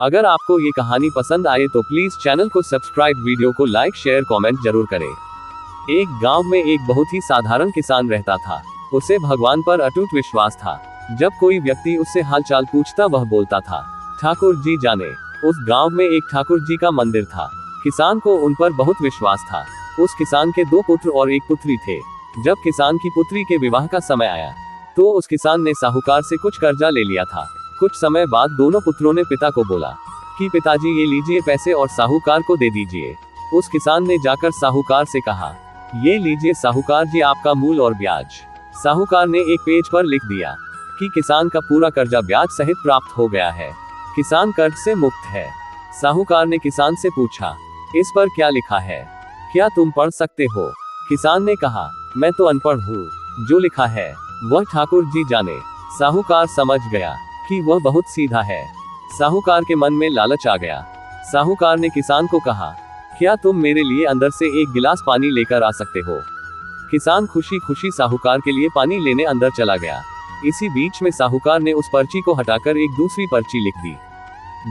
अगर आपको ये कहानी पसंद आए तो प्लीज चैनल को सब्सक्राइब, वीडियो को लाइक, शेयर, कमेंट जरूर करें। एक गांव में एक बहुत ही साधारण किसान रहता था। उसे भगवान पर अटूट विश्वास था। जब कोई व्यक्ति उससे हालचाल पूछता वह बोलता था, ठाकुर जी जाने। उस गांव में एक ठाकुर जी का मंदिर था। किसान को उन पर बहुत विश्वास था। उस किसान के 2 पुत्र और 1 पुत्री थे। जब किसान की पुत्री के विवाह का समय आया तो उस किसान ने साहूकार से कुछ कर्जा ले लिया था। कुछ समय बाद दोनों पुत्रों ने पिता को बोला कि पिताजी ये लीजिए पैसे और साहूकार को दे दीजिए। उस किसान ने जाकर साहूकार से कहा, ये लीजिए साहूकार जी आपका मूल और ब्याज। साहूकार ने एक पेज पर लिख दिया कि किसान का पूरा कर्जा ब्याज सहित प्राप्त हो गया है। किसान कर्ज से मुक्त है। साहूकार ने किसान से पूछा, इस पर क्या लिखा है, क्या तुम पढ़ सकते हो? किसान ने कहा, मैं तो अनपढ़ हूँ, जो लिखा है वह ठाकुर जी जाने। साहूकार समझ गया कि वह बहुत सीधा है। साहूकार के मन में लालच आ गया। साहूकार ने किसान को कहा, क्या तुम मेरे लिए अंदर से 1 गिलास पानी लेकर आ सकते हो? किसान खुशी खुशी साहूकार के लिए पानी लेने अंदर चला गया। इसी बीच में साहूकार ने उस पर्ची को हटाकर एक दूसरी पर्ची लिख दी,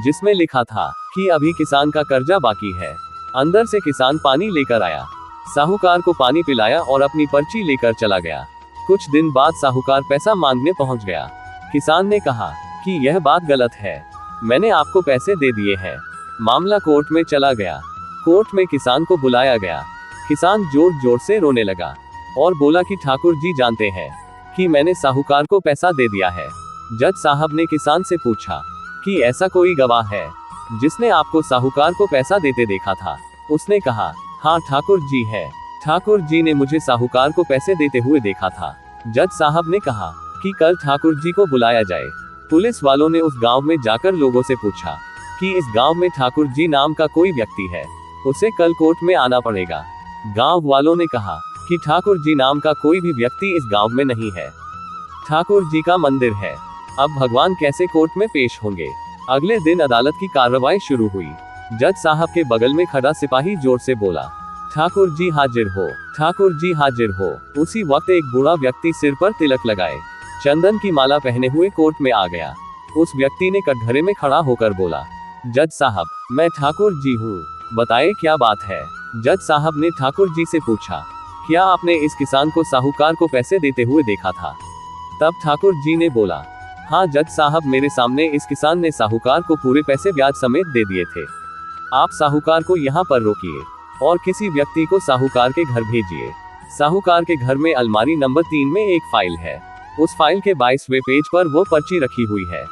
जिसमें लिखा था कि अभी किसान का कर्जा बाकी है। अंदर से किसान पानी लेकर आया, साहूकार को पानी पिलाया और अपनी पर्ची लेकर चला गया। कुछ दिन बाद साहूकार पैसा मांगने पहुंच गया। किसान ने कहा कि यह बात गलत है, मैंने आपको पैसे दे दिए हैं। मामला कोर्ट में चला गया। कोर्ट में किसान को बुलाया गया। किसान जोर जोर से रोने लगा और बोला कि ठाकुर जी जानते हैं कि मैंने साहूकार को पैसा दे दिया है। जज साहब ने किसान से पूछा कि ऐसा कोई गवाह है जिसने आपको साहूकार को पैसा देते देखा था? उसने कहा, हाँ ठाकुर जी है। ठाकुर जी ने मुझे साहूकार को पैसे देते हुए देखा था। जज साहब ने कहा कि कल ठाकुर जी को बुलाया जाए। पुलिस वालों ने उस गांव में जाकर लोगों से पूछा कि इस गांव में ठाकुर जी नाम का कोई व्यक्ति है, उसे कल कोर्ट में आना पड़ेगा। गांव वालों ने कहा कि ठाकुर जी नाम का कोई भी व्यक्ति इस गांव में नहीं है, ठाकुर जी का मंदिर है। अब भगवान कैसे कोर्ट में पेश होंगे? अगले दिन अदालत की कार्रवाई शुरू हुई। जज साहब के बगल में खड़ा सिपाही जोर से बोला, ठाकुर जी हाजिर हो, ठाकुर जी हाजिर हो। उसी वक्त एक बूढ़ा व्यक्ति सिर पर तिलक लगाए, चंदन की माला पहने हुए कोर्ट में आ गया। उस व्यक्ति ने कटघरे में खड़ा होकर बोला, जज साहब, मैं ठाकुर जी हूँ, बताइए क्या बात है? जज साहब ने ठाकुर जी से पूछा, क्या आपने इस किसान को साहूकार को पैसे देते हुए देखा था? तब ठाकुर जी ने बोला, हाँ जज साहब, मेरे सामने इस किसान ने साहूकार को पूरे पैसे ब्याज समेत दे दिए थे। आप साहूकार को यहाँ पर रोकिए और किसी व्यक्ति को साहूकार के घर भेजिए। साहूकार के घर में अलमारी नंबर 3 में एक फाइल है। उस फाइल के 22वें पेज पर वो पर्ची रखी हुई है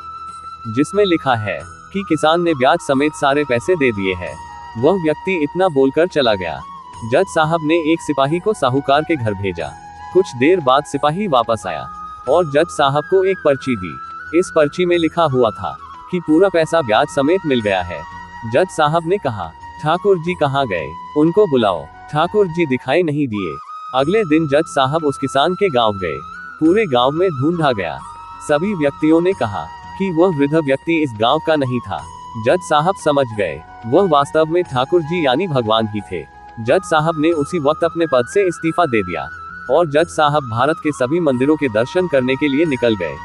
जिसमें लिखा है कि किसान ने ब्याज समेत सारे पैसे दे दिए हैं। वह व्यक्ति इतना बोलकर चला गया। जज साहब ने एक सिपाही को साहूकार के घर भेजा। कुछ देर बाद सिपाही वापस आया और जज साहब को एक पर्ची दी। इस पर्ची में लिखा हुआ था कि पूरा पैसा ब्याज समेत मिल गया है। जज साहब ने कहा, ठाकुर जी कहाँ गए? उनको बुलाओ। ठाकुर जी दिखाई नहीं दिए। अगले दिन जज साहब उस किसान के गांव गए। पूरे गांव में ढूंढा गया। सभी व्यक्तियों ने कहा कि वह वृद्ध व्यक्ति इस गांव का नहीं था। जज साहब समझ गए वह वास्तव में ठाकुर जी यानी भगवान ही थे। जज साहब ने उसी वक्त अपने पद से इस्तीफा दे दिया और जज साहब भारत के सभी मंदिरों के दर्शन करने के लिए निकल गए।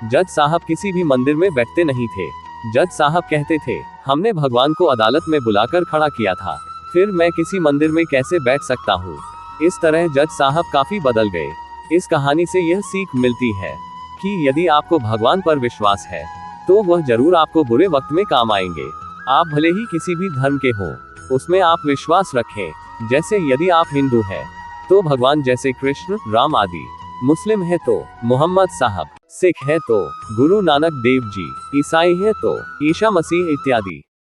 जज साहब किसी भी मंदिर में बैठते नहीं थे। जज साहब कहते थे, हमने भगवान को अदालत में बुलाकर खड़ा किया था, फिर मैं किसी मंदिर में कैसे बैठ सकता हूँ? इस तरह जज साहब काफी बदल गए। इस कहानी से यह सीख मिलती है कि यदि आपको भगवान पर विश्वास है तो वह जरूर आपको बुरे वक्त में काम आएंगे। आप भले ही किसी भी धर्म के हों, उसमें आप विश्वास रखें। जैसे यदि आप हिंदू हैं तो भगवान जैसे कृष्ण, राम आदि, मुस्लिम है तो मोहम्मद साहब, सिख है तो गुरु नानक देव जी, ईसाई है तो ईसा मसीह इत्यादि।